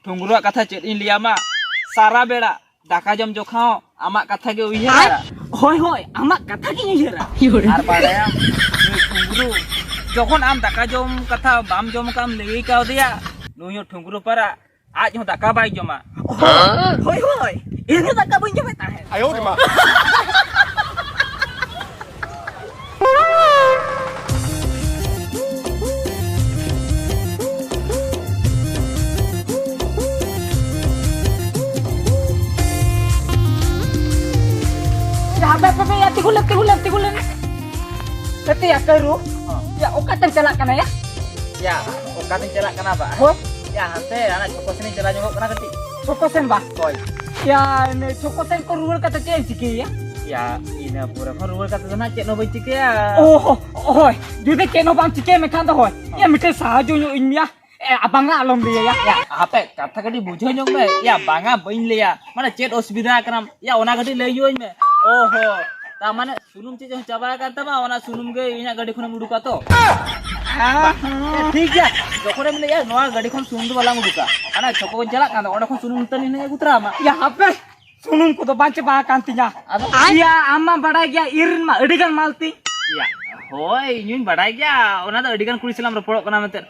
ठुंगरुआ कथा चेत इन लिया मा सारा बेड़ा दाका जम जोखाओ आमा कथा के उइहारा होय होय आमा कथा की उइहारा आर बाड़ाया ठुंगरु जखन आम दाका जम कथा बाम जम काम लई काव दिया नुयो ठुंगरु पारा आज हो दाका बाय जमा होय होय इने दाका बइन जमे ताहे आयो रे मा Apa ya tigulan Berarti ya keru ya oka tang celak kana ya ya oka tang celak kana ba ho ya hante anak cokosen celak jongok kana keti cokosen ba hoy ya ne cokosen ko ruwal kata cen ciki ya ya ina pura ruwal kata na cek no bai ciki ya oh hoy jude ke no bang ciki me kan hoy ya mite sahajo nyo inya abanga alom dia ya apa kata kadi bujo nyong me ya banga bain liya mana chat osbida kanam ya ona kadi leyo me oho ta mane sunum चे जो चाबा करता बा ओना सुनुम गे इना गाड़ी खन मुडुका तो ठीक है जखने मिले या नवा गाड़ी खन सुनुम वाला मुडुका ana choko jala kan oda khon sunum tani ne gutra ma ya hape sunum ko do banche ba kantinya iya ama bada gya irin ma edigan malti ya hoy nyun bada gya ona da edigan kuri salam roporo kana mete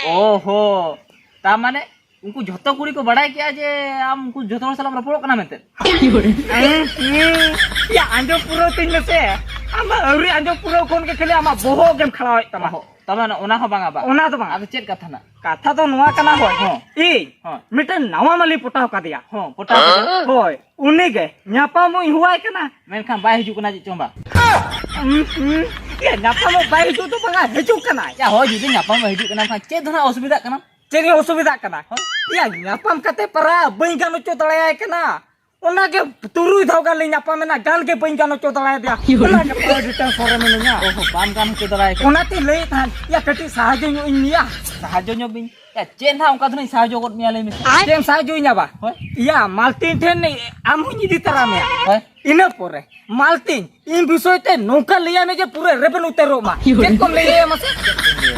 oho ta mane उनको झोतो कुड़ी को बढ़ाई क्या जे हम उनको झोतो सलाम रपोड़ करना मेंते या अंजो पुरो तीन में से हम अवरी अंजो पुरो कोन के खेले हम बोहो गेम खलाओ तमा हो तमा ओना हो बांगा बा ओना तो बांगा अब चेक कथा ना कथा तो नुआ कना होय ई मिटन नवा मली पटाव का दिया हो पटाव होय उनी गे न्यापा मु हुआय कना मेनखान बाय हिजु कना चोंबा या न्यापा मु बाय हिजु तो बांगा हिजु कना या हो जुदी न्यापा मु हिजु कना खा चे धना असुविधा कना चेरी असुविधा कना या न्यापाम कते परा बई गानो चो दळाय कना ओना के तुरुई धाव गाल न्यापाम ना गाल के बई गानो चो दळाय दिया ओना के परा रिटर्न सोरे में न्या ओहो बाम गानो चो दळाय ओना ते लई थान या कटी साहाजो न्यो इनिया साहाजो न्यो बिन या चेन हा उनका धनी साहाजो गोट मिया ले में चेन साहाजो न्या बा या मालतीन ठेन ने आम हुनी दी तरा में इना पोरे मालतीन इन विषय ते नौका लिया में जे पूरे रेबन उतरो मा के कोन ले मसे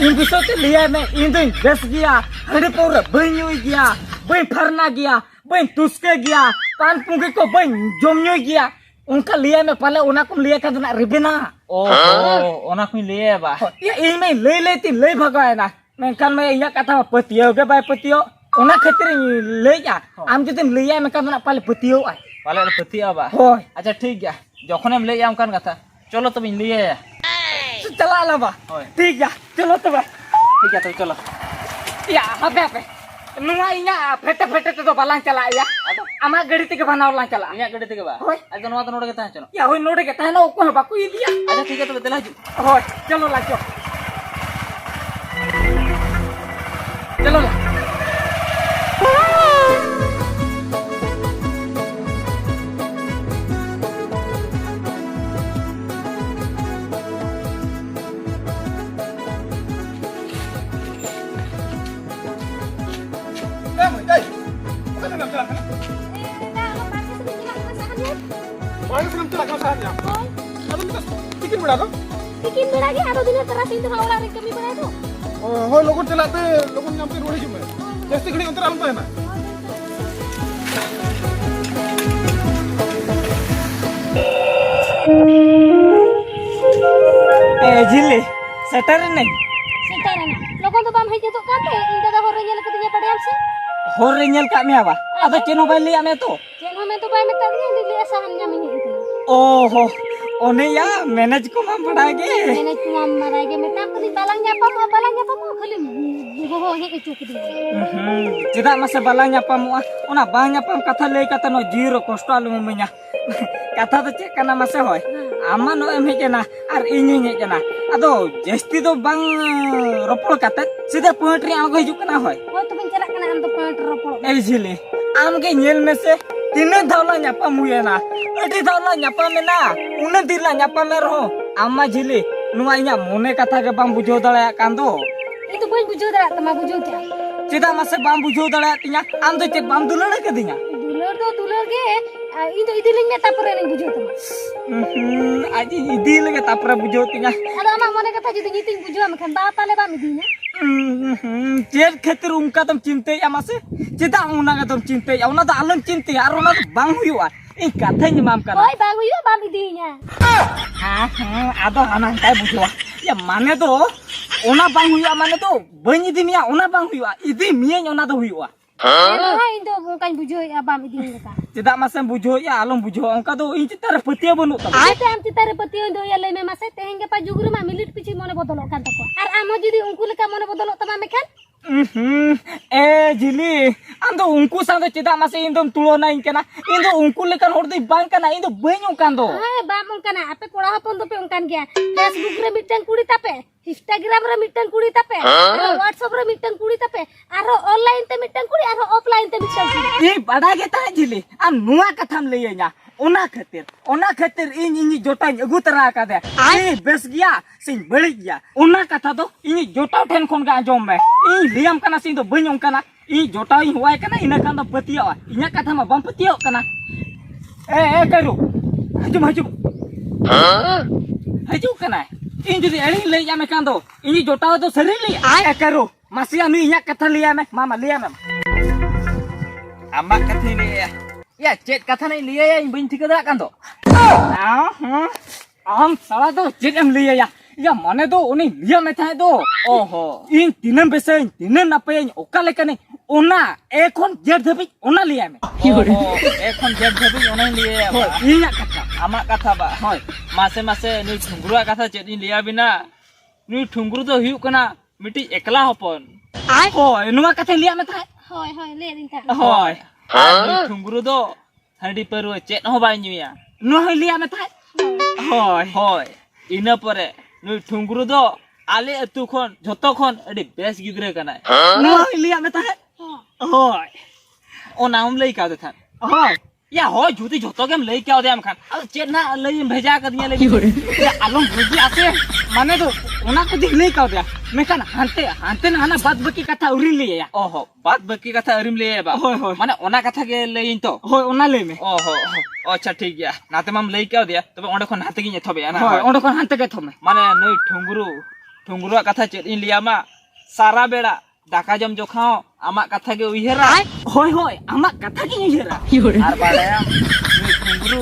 इन विषय ते लिया में इन दिन बेस गया हड़े पूरे बई गया बई फरना गया बई तुसके गया पान पुंगे को बई जोमन्यो गया उनका लिया में पहले उना को लिया का ना रेबेना ओहो ओना को लिया बा या इन में ले ती ले भगाय ना मैं कान में या कथा पतियो के बाय पतियो ओना खातिर ले जा आम जदि लिया में का ना पहले पतियो आय पाले पतिया बा होय अच्छा ठीक है जखन हम ले आम कान कथा चलो तब लिया चला ला बा ठीक है चलो तब ठीक है तो चलो या हबे हबे नुआ इना फेटे तो बालां चला या आमा गाड़ी ते के बनाव ला चला इना गाड़ी ते के बा आज नवा तो नोडे के ता चलो या होय नोडे के ता ना को बाकू दिया अच्छा ठीक है तो देला जु होय चलो ला चलो ला bikin beda tuh? Bikin beda lagi ada dunia teras itu orang yang kami beda itu. Oh, logon celate, logon nyampe rumah juga. Jadi gini untuk alam tuh enak. जिले सेटर नहीं Sekarang nak, lokon tu bam hiji tu kan deh, ini dah orang yang ketanya pada am sih. होर रेंजल का में आवा अब चेनो bye लिया में तो Jangan main tu bam itu ni dia asahan yang ini itu. ओहो ओने या मैनेज को हम पढ़ाएंगे Nenek cuma marah ke meta aku di balangnya apa mau kali bohongnya kecuk dia. चिदा मसे बालाnya pamu ओना बाnya pam कथा ले कथा नो जीरो कष्ट आलु मenya कथा तो चेक करना मसे होय आमा नो एम हेजना आर इनि हेजना अदो जस्ती तो बांग रोपड़ कते सीधा पोएट्री आगो हिजु कना होय Oh tu bincang kena am tu point ropol. ए झिले आम के नेल में से तीन धावला न्यापा मुयेना अटी धावला न्यापा मेना उन दिला न्यापा में रहो आमा झिले नुआ इया मोने कथा के बांग बुझो दळया कांदो Itu pun bujur dah, tema bujur dia. चिदा मसे बांग बुझो दळया तिया आम तो चेक बांग दुलना के दिया Dulur ke, itu lingnya tak pernah ni bujur tu. आज इदी लगे तापरा बुझो तिया Ada amak mana kata jadi nyiting bujur, makan bapa le bami dinya. चेर खातिर उनका तुम चिंते या मासे चेदा उना का तुम चिंते या उना तो आलम चिंते यार उना तो बांग हुआ इन कथा ही माम करा ओए बाबू यो बाबी दीना हां आदो आना काय बुझवा या माने तो ओना बांग हुआ माने तो बनी दिनिया ओना बांग हुआ इदी मिया ओना तो हुआ हां इन तो काई बुझो या बाबी दीना का चेदा मासे बुझो या आलम बुझो उनका तो इन चितार पतिया बनु तब आय ते हम चितारे पतियो दो या ले में मासे तेहें के पा जुगुरु मा मिनिट पिछि मने बदलो कान तको आर आमो जदी उनको लेका मने बदलो तमा मेखान ए जिली आम तो उनको संग चेदा मासे इन तुम तुलना इन केना इन तो उनको लेकन होड़ दई बांग केना इन तो बई कान दो हाय बाम उनकाना आपे कोड़ा हपन दो पे उनकान गया फेसबुक रे मिटन कुड़ी तापे इंस्टाग्राम रे मिटन कुड़ी तापे व्हाट्सएप रे मिटन कुड़ी तापे आरो ऑनलाइन ते मिटन कुड़ी आरो ऑफलाइन ते मिटन कुड़ी ई बड़ा के ता जिली आ नुआ कथाम लइया ओना खातिर इन जोटाई अगु तरा का दे ए बेस गया सिन बड़ी गया ओना कथा तो इन जोटाव ठेन खोन का आजम में इ लियम कना सिन तो बइयों कना इ जोटाव इ हुआय कना इना कान तो पतिया इना कथा मा बम पतियो कना ए करू हजू कना इन जदी एड़ी लइया में कान दो इ जोटाव तो सरी लइ ए करू मासिया नु इना कथा लिया में मामा लिया में आमा कथि ले या चेत कथा नहीं लिया या बइन ठिका दा कान दो आम साला तो चेत एम लिया या मने दो उनी लिया में थाय दो ओहो इन तीनन बेसे तीनन नापे ओका लेकने ओना एखन जेड धबी ओना लिया में ओहो एखन जेब धबी ओना लिया होय इना कथा आमा कथा बा होय मासे मासे नुई ठुंगरुआ कथा चेत इन लिया बिना नुई ठुंगरु तो हिउ कना मिटी एकला हपन होय नुवा कथा लिया में थाय होय होय ले दिन ता होय नुई ठुंगरु दो हंडी परु चेत हो बाय नुया नुवा लिया में थाय होय होय इना परे नुई ठुंगरु दो आले अतु खन जतो खन अडी बेस गिदरे कना नुवा लिया में थाय होय ओना हम लई का देथान होय या होय जुती जतो केम लई का दे हम खान अब चेत ना लई भेजा कर दिया ले या आलम बुझी आसे माने तो ओना को दिख नहीं का दिया मेकन हांते ना ना बात बकी कथा उरी लिया ओहो बात बकी कथा अरिम ले बा होय होय माने ओना कथा के लई तो होय ओना ले में ओहो अच्छा ठीक गया नाते माम लई का दिया तबे ओंडे खन हाते गिन थबे ना होय ओंडे कोन हांते के थमे माने नई ठुंगरुआ कथा चेत इन लिया मा सारा बेड़ा दाका जम जोखाओ आमा कथा के उइहेरा होय होय आमा कथा की उइहेरा आर बाड़ाया नई ठुंगरु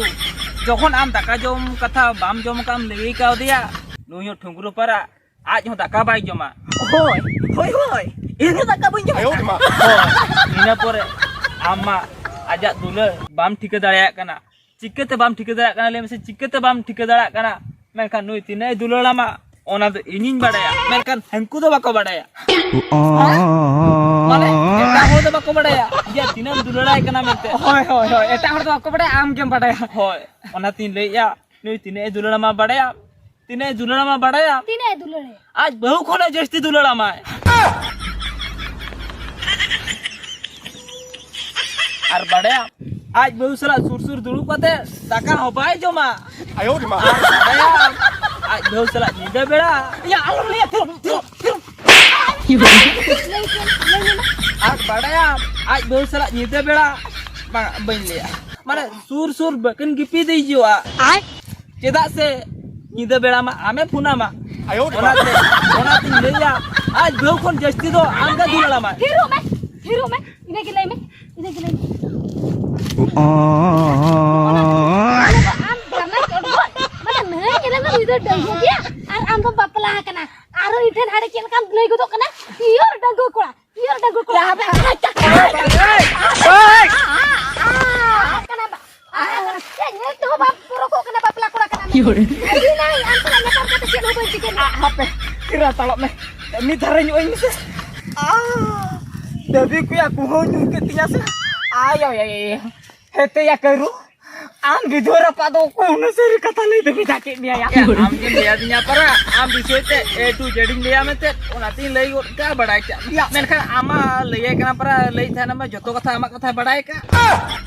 जखन आम दाका जम कथा बाम जम काम लई का दिया नुयो ठुंगरु परा आज हो दाका बाय जमा होय होय होय इने दाका बइन Ayo, जमा mak. ina pore ama ajak dulu bam ठिका दाड़ाया कना चिकते बाम ठिका दाड़ा कना ले मसे चिकते बाम ठिका दाड़ा कना मेनखान नुई तिने दुलड़ा मा ओना तो इनिन बाड़ाया मेनखान हंकु दो बाको बाड़ाया माने एटा हो दो बाको बाड़ाया या तिने दुलड़ा कना मेनते होय होय होय एटा हर तो को बडे आम गेम बडे होय ओना तीन ले या नुई तिने दुलड़ा मा बाड़ाया तिने दुलड़ा मा बाड़ाया तिने दुलड़े आज बहु खोने जस्ती दुलड़ा मा आर बाड़ाया आज बहु सला सुरसुर दुलु कते दाका हो बाय जमा Ayo, mak. आज बहु सला निदे बेड़ा या आलम ले थो आज बाड़ाया आज बहु सला निदे बेड़ा बन लिया माने सुर सुर बकन गिपी दे जिवा चेदा से निदे बेड़ा मा आमे फुना मा Ayo, ओना तीन लेया आज बहु कोन जस्ती दो आंगा दुलड़ा मा हीरो में इने के ले में आम करना चोड़ माने नहीं केले ना इधर डंगो गया और आम तो बापला कना आरो इठन हाड़े केल काम लई गदो कना पियर डंगो कोड़ा बे कना बा ये तो बाप पुरो को कना बापला कोड़ा कना नहीं आम तो ना काम करते चलो बन chicken apa kira talok me mi daranya oi mis Devi ku ya ku honyu ketinya sa ayo ya hete ya keru am gidora pado ku no seri kata le devi jake dia ya आम के लिया दिया परा आम बिसेते ए to जेडिंग लिया में ते ओना तीन लई गो का बड़ाय का मेनखान आमा लई कना परा लई थाना में जतो कथा आमा कथा बड़ाय का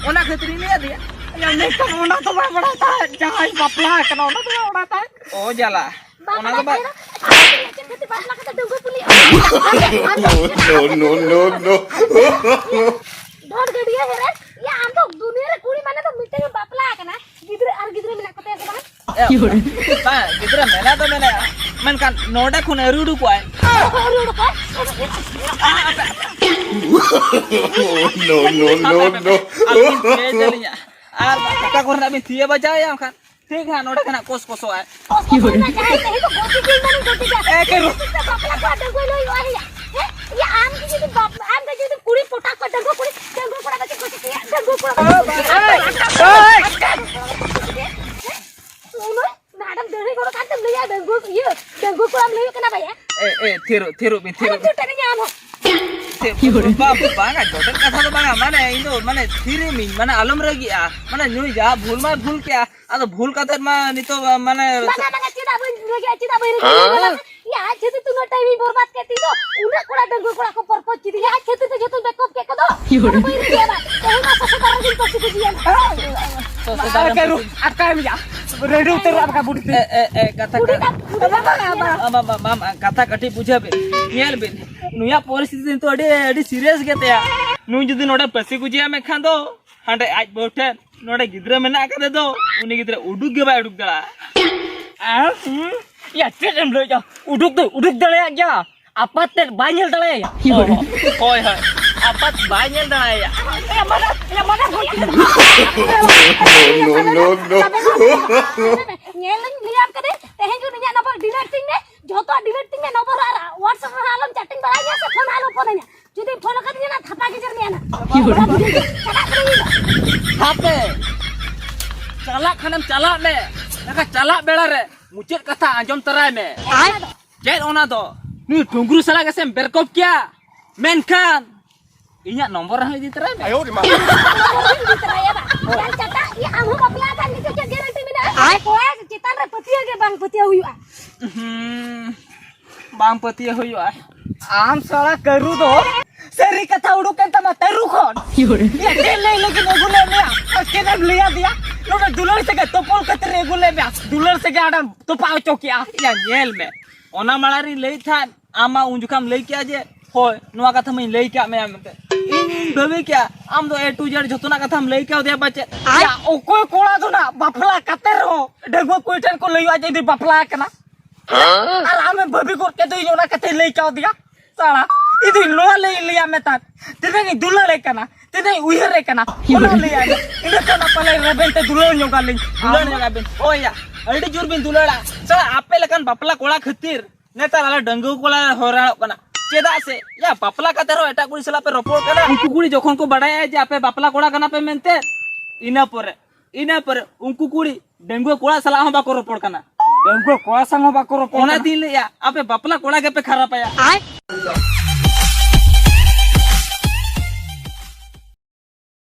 ओना खतरी लिया दिया ya ne kan ona to bada ta jahai bapla kana ona to bada ta ओ जाला ओना तो बा बापला कता डंगो पुली No, no, no, no. ढोड Gadiya हेरे या आम तो दुनिया रे कुड़ी माने तो मिटे में बापला कना गिदरे मिला कते से Bang, gidra mena to mena. Men kan noda khun erudu ko ay. No. Alin ke jalinya. Ar kaka korna bin thie baja ya kan. ठीक है नोड़ा कना कोस कोसो है मैडम देरी को काट दे लिया डेंगू को हम नहीं करना भैया ए थिरो बिन थिरो झूठे नहीं हम बांगा जोटन कथा तो बांगा माने इनो माने थिरे मिन माने आलम रगिया माने नुई जा भूल क्या आदो भूल कातर मा नितो माने माना चिदा बन या छेती तू टाइम बर्बाद करती तो उन्हें कोड़ा डेंगू कोड़ा को परपो चिदी या छेती तो जतो बैकअप के कदो एही मा ससे बार दिन पसी बुझिया करू अक्का मिया रेडी उतर आपका बुढ़ी कथा कथा कटी पूछा बे नेल बे नुया परिस्थिति तो अडी सीरियस गेते या नु जदी नोडा पसी गुजिया में खान दो हांडे आज बोठे नोडे गिद्रा में ना करे दो उनी गिद्रा उडुक गे बा उडुक दला या टेम ले जा उडुक दले या आपात बाñel दले या होय आपात बाñel दला या या mana No. ñel liam kade tehen ju niya nomor deleting ne joto deleting ne nomor WhatsApp रा आलम chatting बड़ा या से फोन आलो फोन ने जदी फोन कर दिया ना थपा के जर ना हापे चला खनम चला में नका चला बेड़ा रे मुचेत कथा आंजम तराय में चेत ओना दो नु ठुंगरु सला के सेम बेरकप क्या मेनखान इnya nomor hang di teraय में Ayo di mana? yang cata ya amu bapla kan gitu guarantee mina ay koe citan re petia ge bang petia huyua bang petia huyua आम साला करू दो सरी कथा उड़ू के तमा तेरू खोन या के ले लेकिन रेगुलर में और के नाम लिया दिया नोडा दुलर से के तोपोल कत रेगुलर में दुलर से के आडम तो पाव चौकिया या नेल में ओना मालारी लई थान आमा उंजुकाम लई क्या जे होय नुआ कथा में लई क्या में आमते इन भवे क्या आम दो ए टू जेड जतोना कथा हम लई क्या दे बचे या ओकोय कोड़ा दो ना बाफला कते रहो डेगो कोइटन को लईवा जे बाफला कना और आमे भभी को के तो योना कते लई क्या दिया साला इदि लोआ ले लिया में ता तिने दुलर रे कना तिने उयर रे कना ओना लिया इन कना पले रेबेन ते दुलर न्योगा ले दुलर ने गाबिन ओया अडी जुर बिन दुलड़ा चला आपे लकन बापला कोड़ा खतिर नेता लाला डंगू कोला होराणो कना चेदा से या बापला का तेरो एटा कुड़ी सला पे रोपोड़ कना उनको कुड़ी जोखन को बड़ाया जे आपे बापला कोड़ा कना पे मेनते इना पर उनको कुड़ी डेंगू कोड़ा सला हम बाको रोपोड़ कना डेंगू कोड़ा संग बाको रोपोड़ ओना दिन ले या आपे बापला कोड़ा के पे खराब आया